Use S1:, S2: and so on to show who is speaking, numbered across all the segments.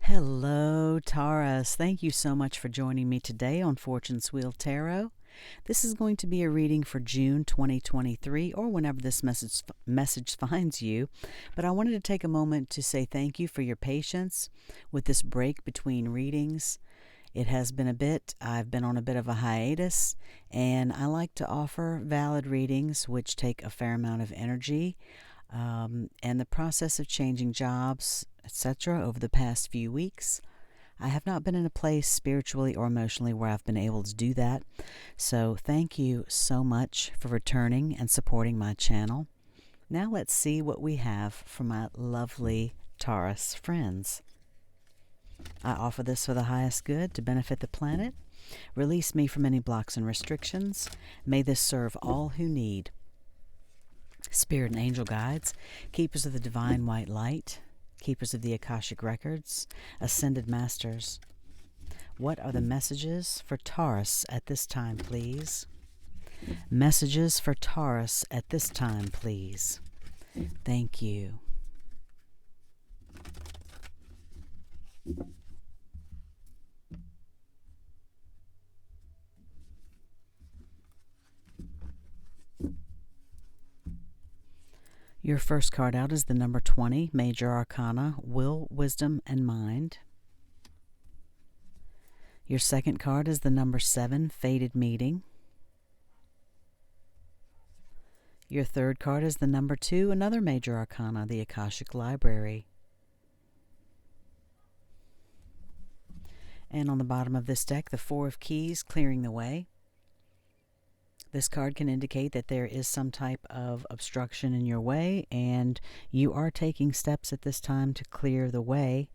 S1: Hello, Taurus. Thank you so much for joining me today on Fortune's Wheel Tarot. This is going to be a reading for June 2023 or whenever this message finds you. But I wanted to take a moment to say thank you for your patience with this break between readings. It has been a bit. I've been on a bit of a hiatus, and I like to offer valid readings which take a fair amount of energy. And the process of changing jobs, etc., over the past few weeks, I have not been in a place spiritually or emotionally where I've been able to do that. So thank you so much for returning and supporting my channel. Now let's see what we have for my lovely Taurus friends. I offer this for the highest good to benefit the planet. Release me from any blocks and restrictions. May this serve all who need. Spirit and angel guides, keepers of the divine white light, keepers of the Akashic records, ascended masters. What are the messages for Taurus at this time, please? Messages for Taurus at this time, please. Thank you. Your first card out is the number 20, Major Arcana, Will, Wisdom, and Mind. Your second card is the number 7, Fated Meeting. Your third card is the number 2, another Major Arcana, the Akashic Library. And on the bottom of this deck, the 4 of Keys, Clearing the Way. This card can indicate that there is some type of obstruction in your way, and you are taking steps at this time to clear the way.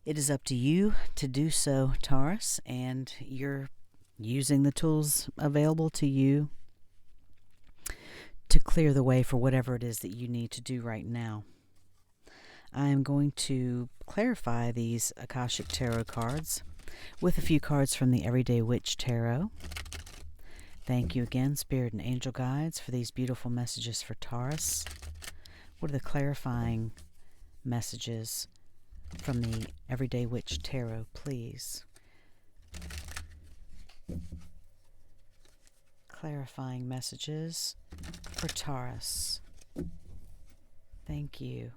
S1: It is up to you to do so, Taurus, and you're using the tools available to you to clear the way for whatever it is that you need to do right now. I am going to clarify these Akashic Tarot cards with a few cards from the Everyday Witch Tarot. Thank you again, Spirit and Angel Guides, for these beautiful messages for Taurus. What are the clarifying messages from the Everyday Witch Tarot, please? Clarifying messages for Taurus. Thank you.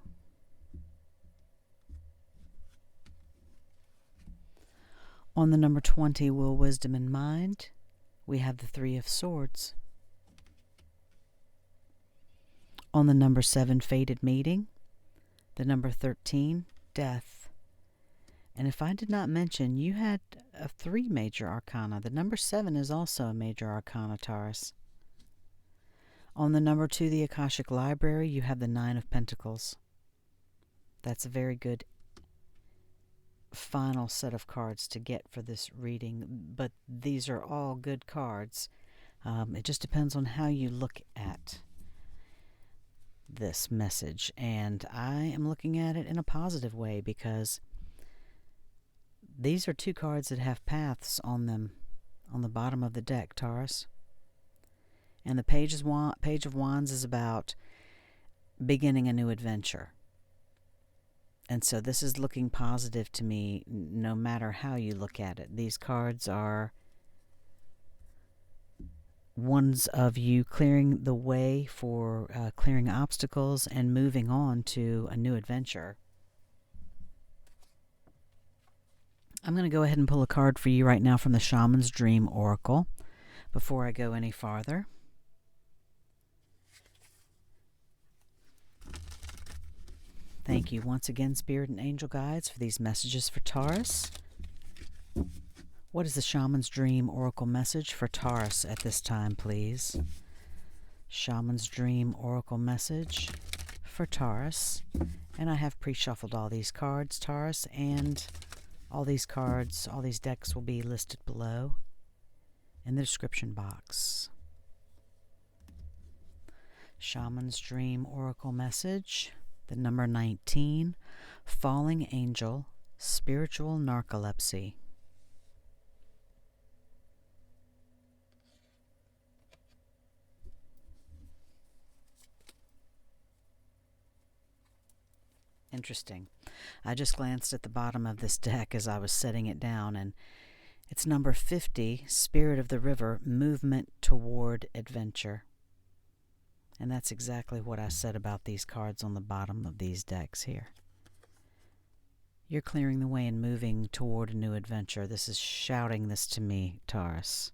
S1: On the number 20, Will, Wisdom, and Mind, we have the 3 of Swords. On the number 7, Fated Meeting, the number 13, Death. And if I did not mention, you had 3 Major Arcana. The number 7 is also a Major Arcana, Taurus. On the number 2, the Akashic Library, you have the 9 of Pentacles. That's a very good final set of cards to get for this reading, but these are all good cards. It just depends on how you look at this message, and I am looking at it in a positive way because these are 2 cards that have paths on them on the bottom of the deck, Taurus. And the Page of Wands is about beginning a new adventure. And so this is looking positive to me no matter how you look at it. These cards are ones of you clearing the way for clearing obstacles and moving on to a new adventure. I'm going to go ahead and pull a card for you right now from the Shaman's Dream Oracle before I go any farther. Thank you once again, Spirit and Angel Guides, for these messages for Taurus. What is the Shaman's Dream Oracle message for Taurus at this time, please? Shaman's Dream Oracle message for Taurus. And I have pre-shuffled all these cards, Taurus, and all these cards, all these decks will be listed below in the description box. Shaman's Dream Oracle message. The number 19, Falling Angel, Spiritual Narcolepsy. Interesting. I just glanced at the bottom of this deck as I was setting it down, and it's number 50, Spirit of the River, Movement Toward Adventure. And that's exactly what I said about these cards on the bottom of these decks here. You're clearing the way and moving toward a new adventure. This is shouting this to me, Taurus.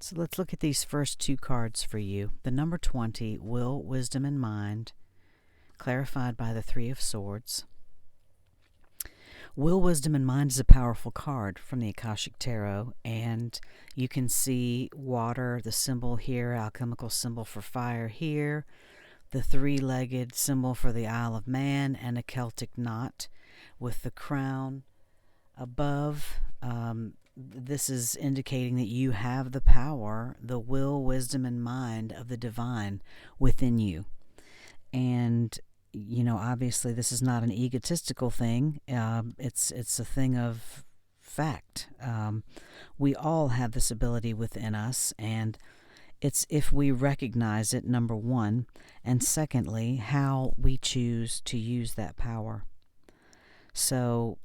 S1: So let's look at these first two cards for you. The number 20, Will, Wisdom, and Mind, clarified by the Three of Swords. Will, Wisdom, and Mind is a powerful card from the Akashic Tarot, and you can see water, the symbol here, alchemical symbol for fire here, the three-legged symbol for the Isle of Man, and a Celtic knot with the crown above. This is indicating that you have the power, the will, wisdom, and mind of the divine within you. And obviously this is not an egotistical thing. It's a thing of fact. We all have this ability within us, and it's if we recognize it, number one, and secondly, how we choose to use that power. So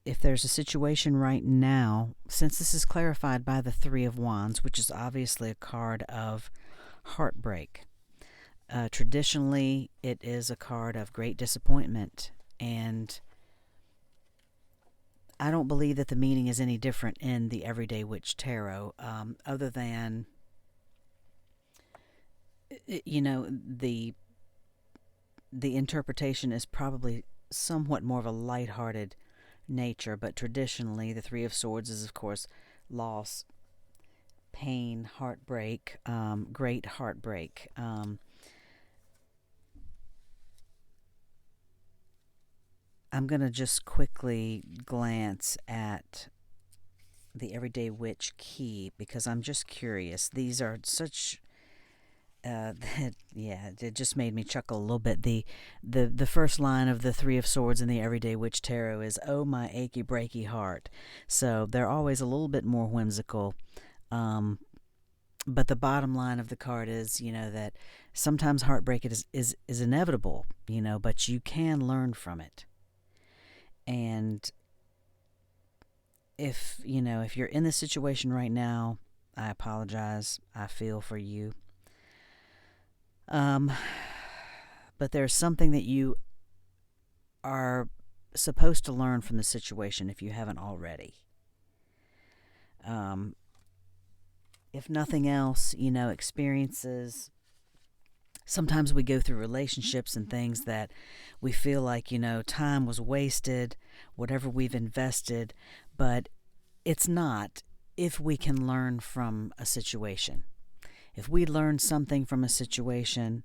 S1: if there's a situation right now, since this is clarified by the Three of Wands, which is obviously a card of heartbreak, traditionally, it is a card of great disappointment, and I don't believe that the meaning is any different in the Everyday Witch Tarot, other than, the interpretation is probably somewhat more of a lighthearted nature, but traditionally, the Three of Swords is, of course, loss, pain, heartbreak, great heartbreak. I'm going to just quickly glance at the Everyday Witch key because I'm just curious. These are such... it just made me chuckle a little bit. The first line of the Three of Swords in the Everyday Witch Tarot is, "Oh, my achy breaky heart." So they're always a little bit more whimsical. But the bottom line of the card is, that sometimes heartbreak is inevitable, but you can learn from it. And if you're in this situation right now, I apologize. I feel for you. But there's something that you are supposed to learn from the situation if you haven't already. If nothing else, experiences. Sometimes we go through relationships and things that we feel like, time was wasted, whatever we've invested, but it's not if we can learn from a situation. If we learn something from a situation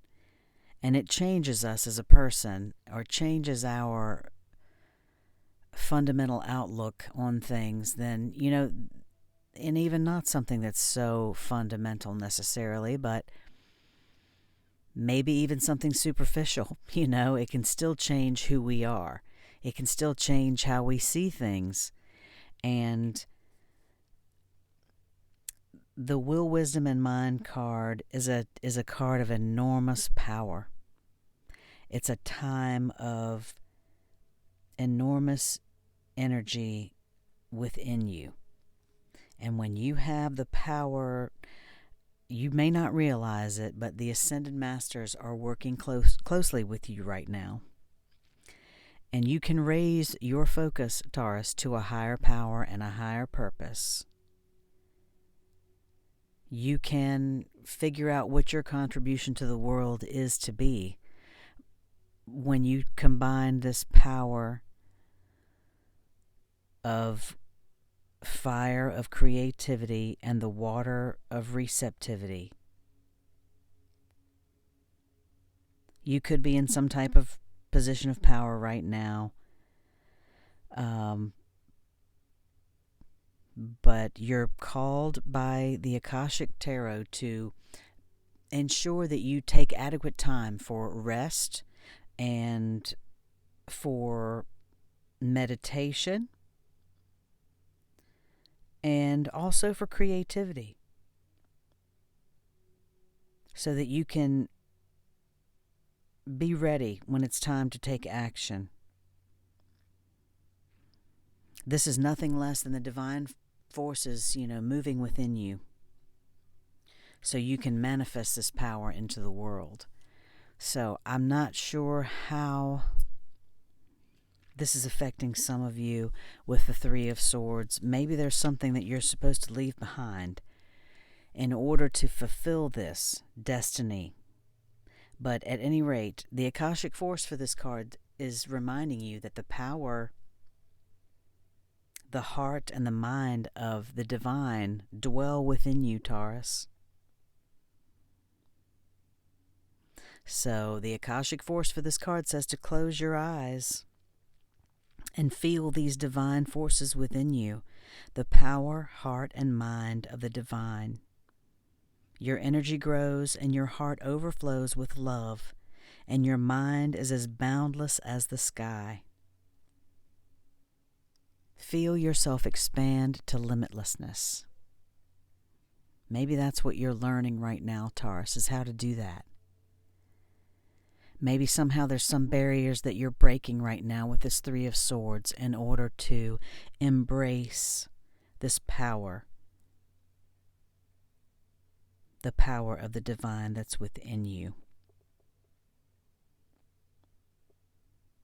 S1: and it changes us as a person or changes our fundamental outlook on things, then, and even not something that's so fundamental necessarily, but maybe even something superficial, it can still change who we are. It can still change how we see things. And the Will, Wisdom, and Mind card is a card of enormous power. It's a time of enormous energy within you. And when you have the power, you may not realize it, but the Ascended Masters are working closely with you right now. And you can raise your focus, Taurus, to a higher power and a higher purpose. You can figure out what your contribution to the world is to be when you combine this power of fire, of creativity, and the water of receptivity. You could be in some type of position of power right now, but you're called by the Akashic Tarot to ensure that you take adequate time for rest and for meditation and also for creativity. so that you can be ready when it's time to take action. This is nothing less than the divine forces, moving within you, so you can manifest this power into the world. So I'm not sure how this is affecting some of you with the Three of Swords. Maybe there's something that you're supposed to leave behind in order to fulfill this destiny. But at any rate, the Akashic Force for this card is reminding you that the power, the heart, and the mind of the divine dwell within you, Taurus. So the Akashic Force for this card says to close your eyes and feel these divine forces within you, the power, heart, and mind of the divine. Your energy grows and your heart overflows with love, and your mind is as boundless as the sky. Feel yourself expand to limitlessness. Maybe that's what you're learning right now, Taurus, is how to do that. Maybe somehow there's some barriers that you're breaking right now with this Three of Swords in order to embrace this power, the power of the divine that's within you.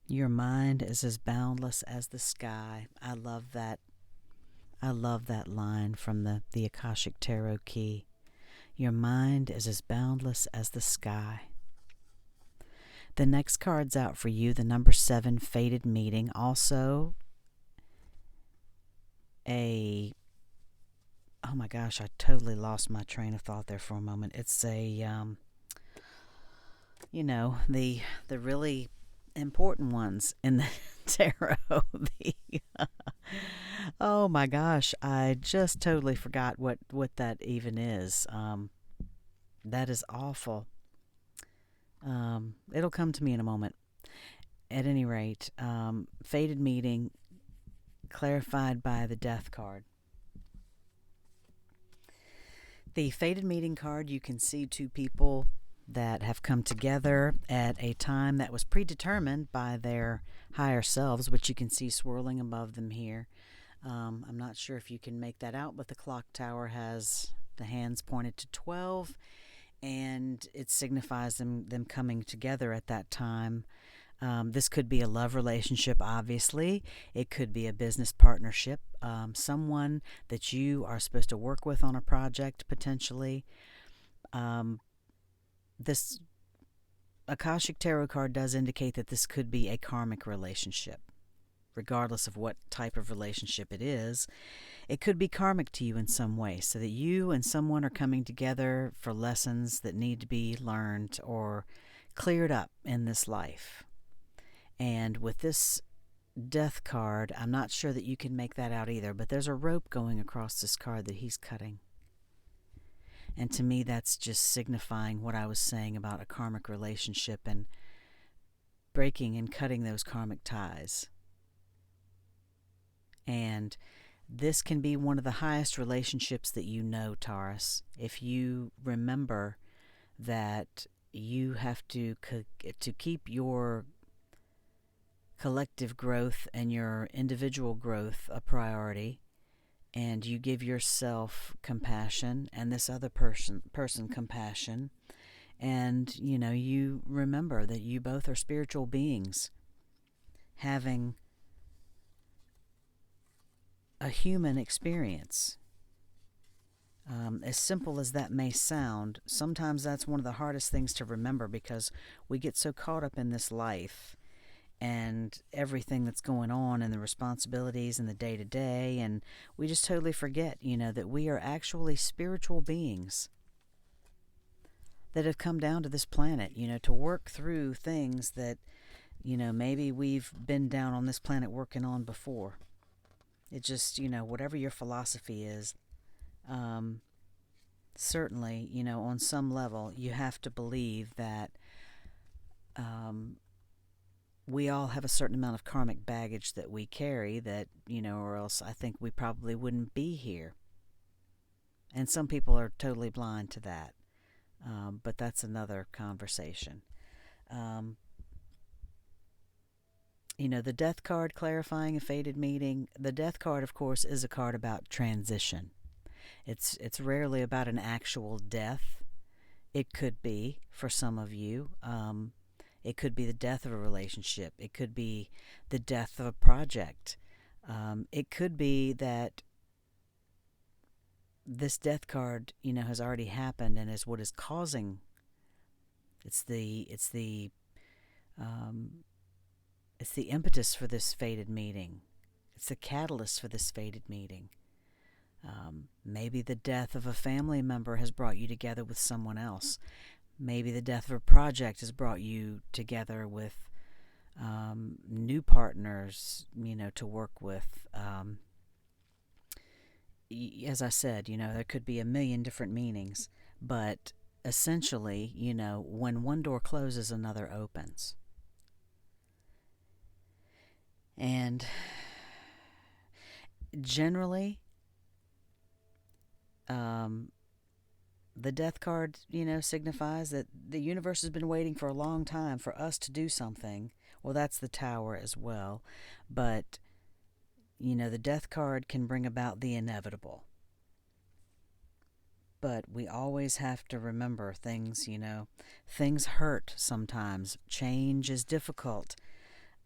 S1: Your mind is as boundless as the sky. I love that. I love that line from the Akashic Tarot key. Your mind is as boundless as the sky. The next card's out for you, the number 7, Fated Meeting. Also oh my gosh, I totally lost my train of thought there for a moment. It's the really important ones in the tarot. Oh my gosh, I just totally forgot what that even is. That is awful. It'll come to me in a moment. At any rate, Fated Meeting clarified by the Death card. The Fated Meeting card, you can see two people that have come together at a time that was predetermined by their higher selves, which you can see swirling above them here. I'm not sure if you can make that out, but the clock tower has the hands pointed to 12, and it signifies them coming together at that time. This could be a love relationship, obviously. It could be a business partnership, someone that you are supposed to work with on a project, potentially. This Akashic Tarot card does indicate that this could be a karmic relationship. Regardless of what type of relationship it is, it could be karmic to you in some way, so that you and someone are coming together for lessons that need to be learned or cleared up in this life. And with this Death card, I'm not sure that you can make that out either, but there's a rope going across this card that he's cutting. And to me, that's just signifying what I was saying about a karmic relationship and breaking and cutting those karmic ties. And this can be one of the highest relationships that you know, Taurus. If you remember that you have to keep your collective growth and your individual growth a priority, and you give yourself compassion and this other person compassion, and you remember that you both are spiritual beings having a human experience. As simple as that may sound, sometimes that's one of the hardest things to remember, because we get so caught up in this life and everything that's going on and the responsibilities and the day-to-day, and we just totally forget, that we are actually spiritual beings that have come down to this planet, to work through things that, maybe we've been down on this planet working on before. It just, whatever your philosophy is, certainly, on some level, you have to believe that we all have a certain amount of karmic baggage that we carry that, or else I think we probably wouldn't be here. And some people are totally blind to that. but that's another conversation. Um, the death card clarifying a fated meeting. The death card, of course, is a card about transition. It's rarely about an actual death. It could be for some of you. It could be the death of a relationship. It could be the death of a project. It could be that this death card, has already happened and is what is causing. Um, it's the impetus for this fated meeting. It's the catalyst for this fated meeting. Maybe the death of a family member has brought you together with someone else. Maybe the death of a project has brought you together with new partners, to work with. As I said, there could be a million different meanings, but essentially, when one door closes, another opens. And generally, the death card, signifies that the universe has been waiting for a long time for us to do something. Well, that's the Tower as well. But, the death card can bring about the inevitable. But we always have to remember things, things hurt sometimes. Change is difficult,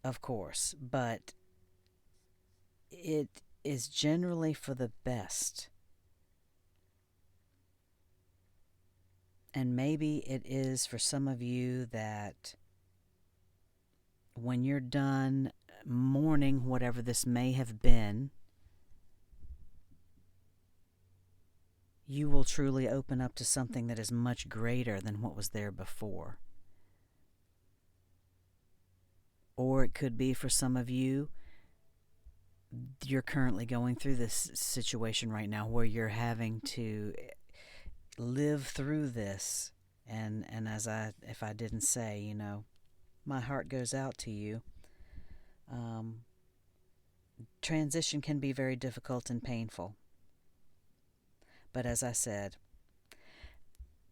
S1: of course, but it is generally for the best. And maybe it is for some of you that when you're done mourning whatever this may have been, you will truly open up to something that is much greater than what was there before. Or it could be for some of you, you're currently going through this situation right now where you're having to live through this. And if I didn't say, my heart goes out to you. Transition can be very difficult and painful. But as I said,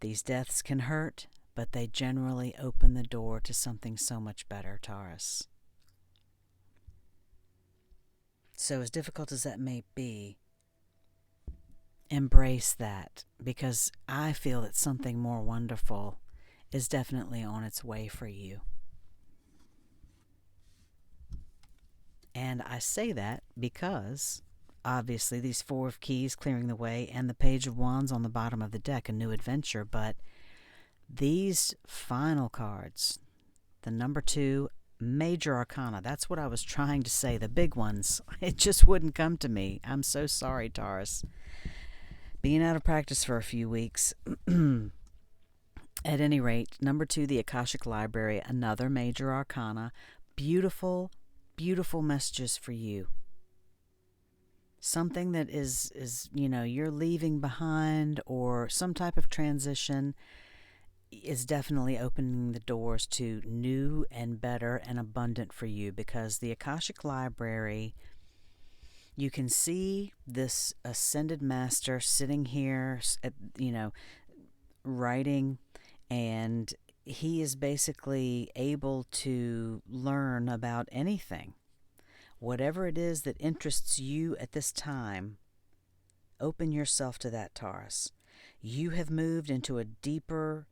S1: these deaths can hurt, but they generally open the door to something so much better, Taurus. So as difficult as that may be, embrace that, because I feel that something more wonderful is definitely on its way for you. And I say that because, obviously, these Four of Keys clearing the way and the Page of Wands on the bottom of the deck, a new adventure, but these final cards, the number 2, Major Arcana, that's what I was trying to say, the big ones, it just wouldn't come to me. I'm so sorry, Taurus. Being out of practice for a few weeks. At any rate, number 2, the Akashic Library, another Major Arcana, beautiful, beautiful messages for you. Something that is you're leaving behind, or some type of transition is definitely opening the doors to new and better and abundant for you, because the Akashic Library, you can see this ascended master sitting here, writing, and he is basically able to learn about anything. Whatever it is that interests you at this time, open yourself to that, Taurus. You have moved into a deeper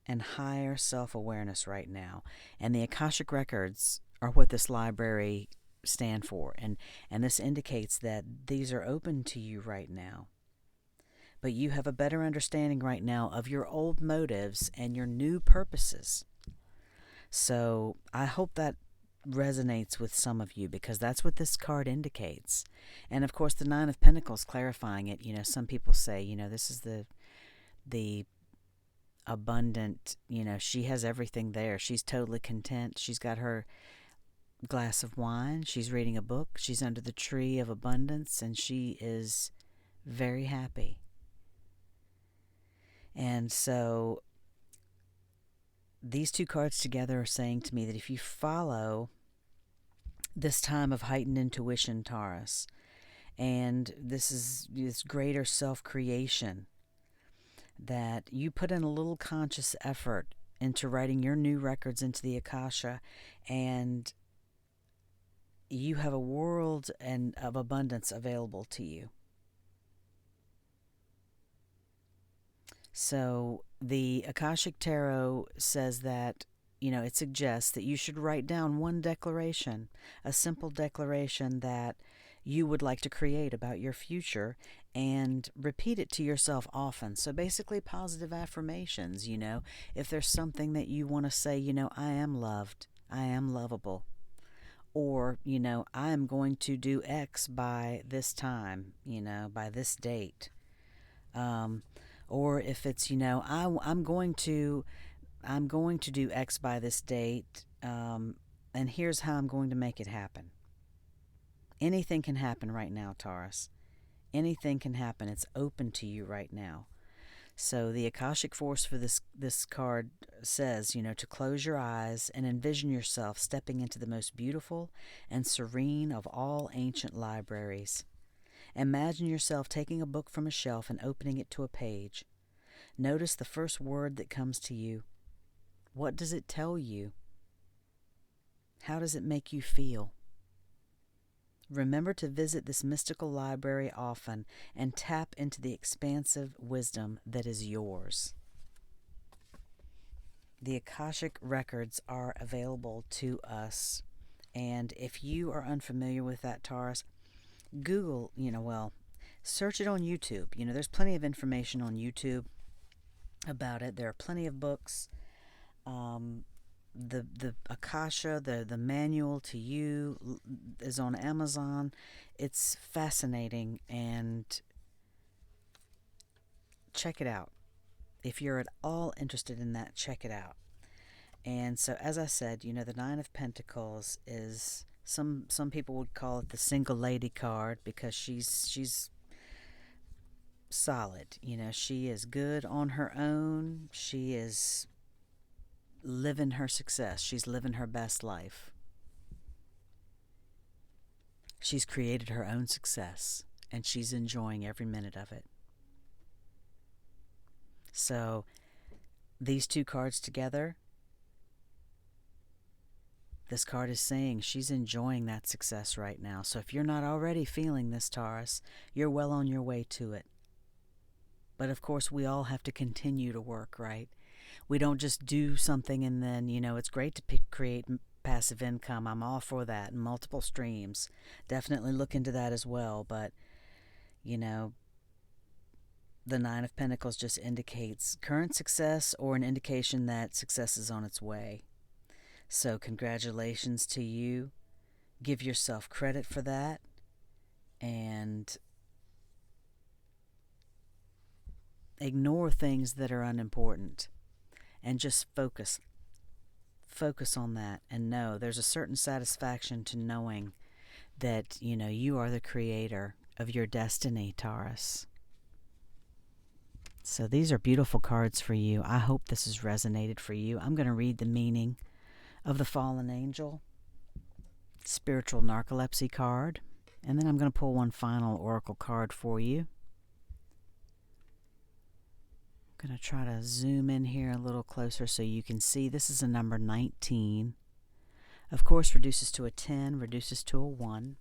S1: and higher self-awareness right now. And the Akashic Records are what this library stand for. And this indicates that these are open to you right now. But you have a better understanding right now of your old motives and your new purposes. So I hope that resonates with some of you, because that's what this card indicates. And of course the Nine of Pentacles clarifying it. Some people say, this is the abundant, she has everything there. She's totally content. She's got her glass of wine. She's reading a book. She's under the tree of abundance, and she is very happy. And so these two cards together are saying to me that if you follow this time of heightened intuition, Taurus, and this greater self-creation, that you put in a little conscious effort into writing your new records into the Akasha, and you have a world of abundance available to you. So the Akashic Tarot says that, it suggests that you should write down one declaration, a simple declaration that you would like to create about your future, and repeat it to yourself often. So basically positive affirmations, if there's something that you want to say, I am loved, I am lovable, or, I am going to do X by this time, by this date. Or if it's, I'm going to do X by this date, and here's how I'm going to make it happen. Anything can happen right now, Taurus. Anything can happen. It's open to you right now. So the Akashic Force for this card says, to close your eyes and envision yourself stepping into the most beautiful and serene of all ancient libraries. Imagine yourself taking a book from a shelf and opening it to a page. Notice the first word that comes to you. What does it tell you? How does it make you feel? Remember to visit this mystical library often and tap into the expansive wisdom that is yours. The Akashic records are available to us, and if you are unfamiliar with that, Taurus, Google, search it on YouTube. There's plenty of information on YouTube about it. There are plenty of books. The Akasha, the manual to you is on Amazon. It's fascinating, and check it out. If you're at all interested in that, check it out. And so, as I said, the Nine of Pentacles is, some people would call it the single lady card, because she's solid. She is good on her own. She is living her success. She's living her best life. She's created her own success, and she's enjoying every minute of it. So these two cards together, this card is saying she's enjoying that success right now. So if you're not already feeling this, Taurus, you're well on your way to it. But of course, we all have to continue to work, right? We don't just do something and then, it's great to create passive income. I'm all for that. Multiple streams. Definitely look into that as well. But, the Nine of Pentacles just indicates current success, or an indication that success is on its way. So congratulations to you. Give yourself credit for that. And ignore things that are unimportant. And just focus on that, and know there's a certain satisfaction to knowing that, you are the creator of your destiny, Taurus. So these are beautiful cards for you. I hope this has resonated for you. I'm going to read the meaning of the fallen angel, spiritual narcolepsy card, and then I'm going to pull one final oracle card for you. I'm going to try to zoom in here a little closer so you can see. This is a number 19. Of course, reduces to a 10, reduces to a 1.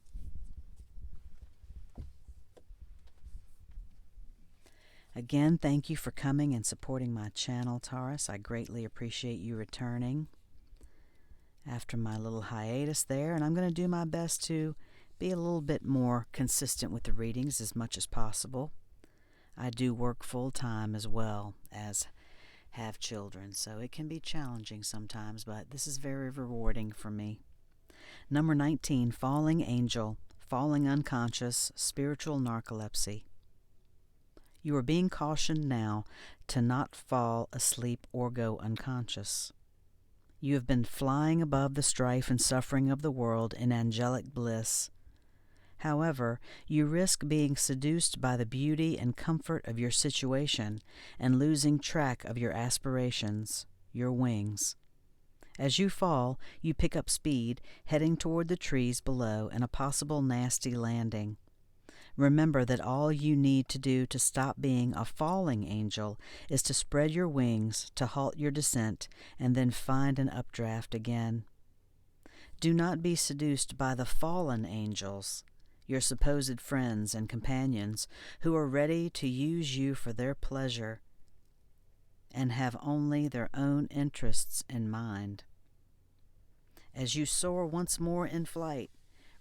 S1: Again, thank you for coming and supporting my channel, Taurus. I greatly appreciate you returning after my little hiatus there. And I'm going to do my best to be a little bit more consistent with the readings as much as possible. I do work full-time as well as have children, so it can be challenging sometimes, but this is very rewarding for me. Number 19, falling angel, falling unconscious, spiritual narcolepsy. You are being cautioned now to not fall asleep or go unconscious. You have been flying above the strife and suffering of the world in angelic bliss. However, you risk being seduced by the beauty and comfort of your situation and losing track of your aspirations, your wings. As you fall, you pick up speed, heading toward the trees below and a possible nasty landing. Remember that all you need to do to stop being a falling angel is to spread your wings, to halt your descent, and then find an updraft again. Do not be seduced by the fallen angels, your supposed friends and companions, who are ready to use you for their pleasure and have only their own interests in mind. As you soar once more in flight,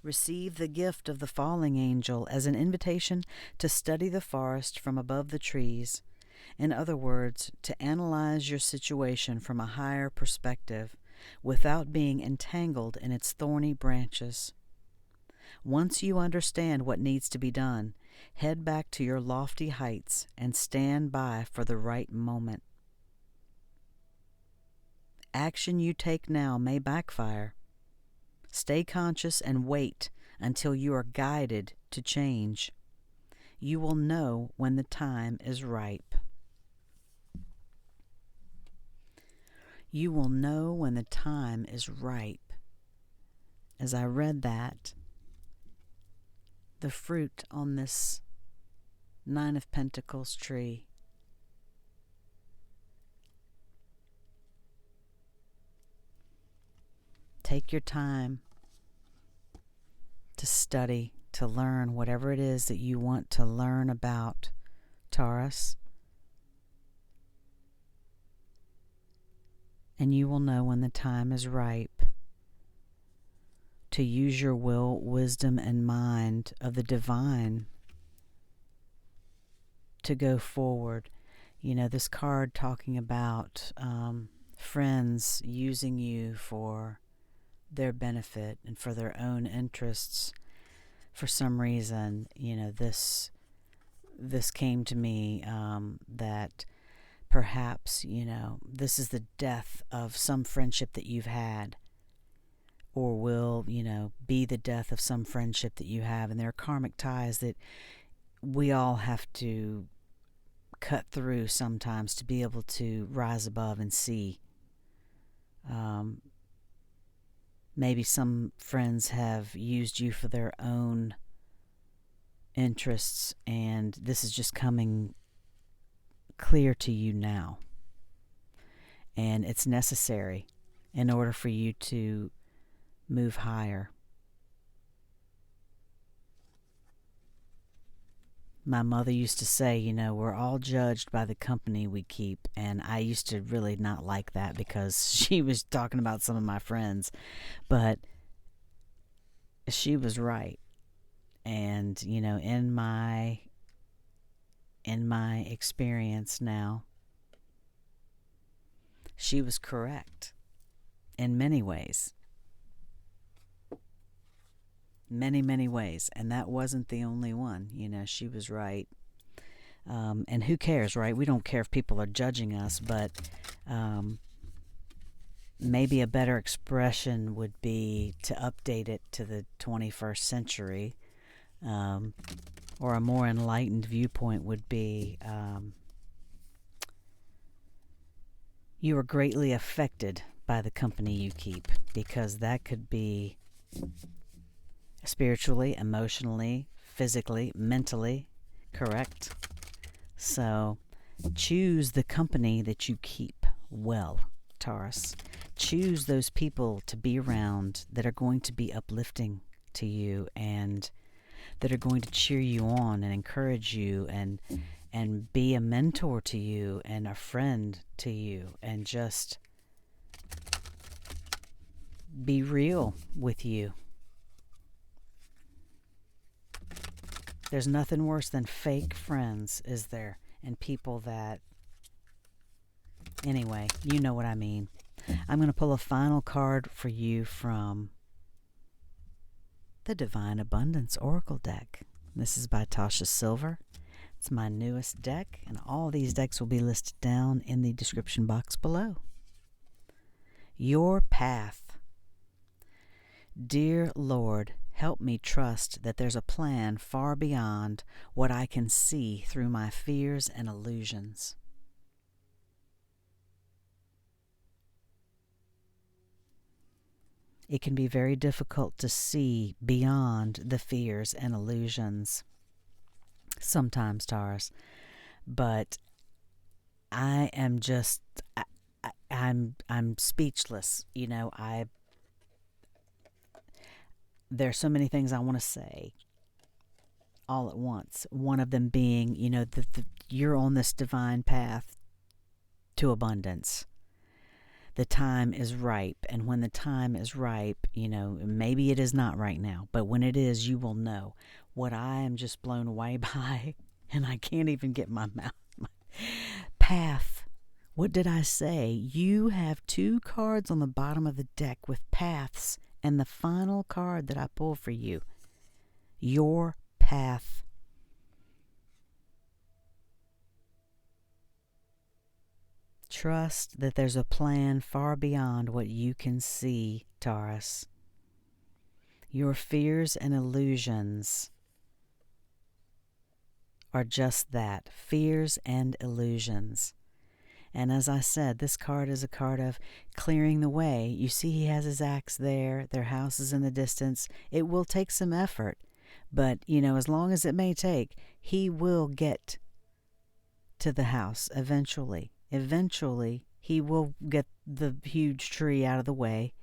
S1: receive the gift of the falling angel as an invitation to study the forest from above the trees. In other words, to analyze your situation from a higher perspective without being entangled in its thorny branches. Once you understand what needs to be done, head back to your lofty heights and stand by for the right moment. Action you take now may backfire. Stay conscious and wait until you are guided to change. You will know when the time is ripe. You will know when the time is ripe. As I read that, the fruit on this Nine of Pentacles tree take your time to study, to learn whatever it is that you want to learn about Taurus. And you will know when the time is ripe to use your will, wisdom, and mind of the divine to go forward. You know, this card talking about friends using you for their benefit and for their own interests. For some reason, you know, this came to me that perhaps, you know, this is the death of some friendship that you've had, or will, you know, be the death of some friendship that you have. And there are karmic ties that we all have to cut through sometimes to be able to rise above and see. Maybe some friends have used you for their own interests, and this is just coming clear to you now. And it's necessary in order for you to move higher. My mother used to say, you know, we're all judged by the company we keep. And I used to really not like that because she was talking about some of my friends. But she was right. And, you know, in my experience now, she was correct in many ways. Many ways, and that wasn't the only one. You know, she was right. And who cares, right? We don't care if people are judging us, but maybe a better expression would be to update it to the 21st century, or a more enlightened viewpoint would be you are greatly affected by the company you keep, because that could be spiritually, emotionally, physically, mentally, correct? So choose the company that you keep well, Taurus. Choose those people to be around that are going to be uplifting to you and that are going to cheer you on and encourage you and be a mentor to you and a friend to you and just be real with you. There's nothing worse than fake friends, is there? And people that... Anyway, you know what I mean. I'm going to pull a final card for you from the Divine Abundance Oracle deck. This is by Tasha Silver. It's my newest deck, and all these decks will be listed down in the description box below. Your path. Dear Lord, help me trust that there's a plan far beyond what I can see through my fears and illusions. It can be very difficult to see beyond the fears and illusions. sometimes, Taurus. But I am just, I'm speechless. There's so many things I want to say all at once. One of them being, you're on this divine path to abundance. The time is ripe, and when the time is ripe, maybe it is not right now, but when it is, you will know. What I am just blown away by, and I can't even get my path. What did I say? You have 2 cards on the bottom of the deck with paths, and the final card that I pulled for you, your path. Trust that there's a plan far beyond what you can see, Taurus. Your fears and illusions are just that, fears and illusions. And as I said, this card is a card of clearing the way. You see he has his axe there. Their house is in the distance. It will take some effort. But, as long as it may take, he will get to the house eventually. Eventually, he will get the huge tree out of the way.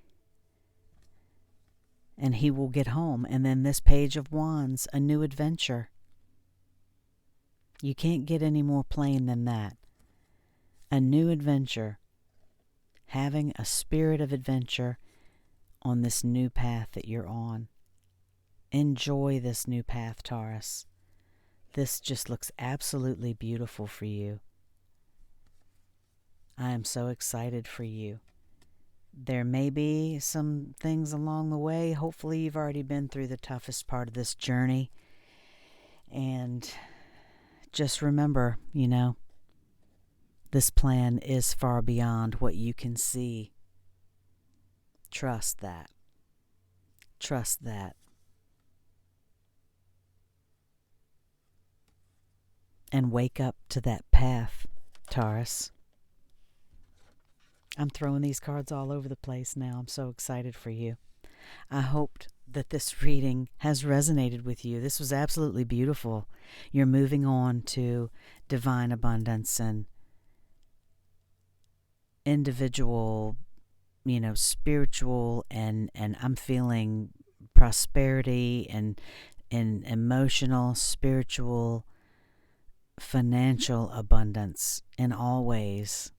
S1: And he will get home. And then this Page of Wands, a new adventure. You can't get any more plain than that. A new adventure. Having a spirit of adventure on this new path that you're on. Enjoy this new path, Taurus. This just looks absolutely beautiful for you. I am so excited for you. There may be some things along the way. Hopefully you've already been through the toughest part of this journey. And just remember, this plan is far beyond what you can see. Trust that. Trust that. And wake up to that path, Taurus. I'm throwing these cards all over the place now. I'm so excited for you. I hoped that this reading has resonated with you. This was absolutely beautiful. You're moving on to divine abundance and individual, spiritual, and I'm feeling prosperity and emotional, spiritual, financial abundance in all ways.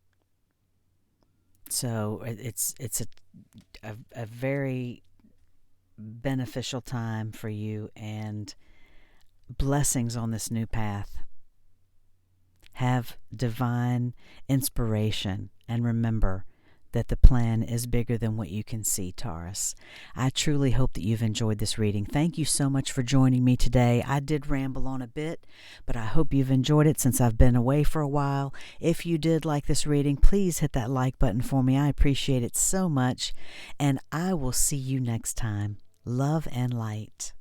S1: So it's a very beneficial time for you, and blessings on this new path. Have divine inspiration, and remember that the plan is bigger than what you can see, Taurus. I truly hope that you've enjoyed this reading. Thank you so much for joining me today. I did ramble on a bit, but I hope you've enjoyed it since I've been away for a while. If you did like this reading, please hit that like button for me. I appreciate it so much, and I will see you next time. Love and light.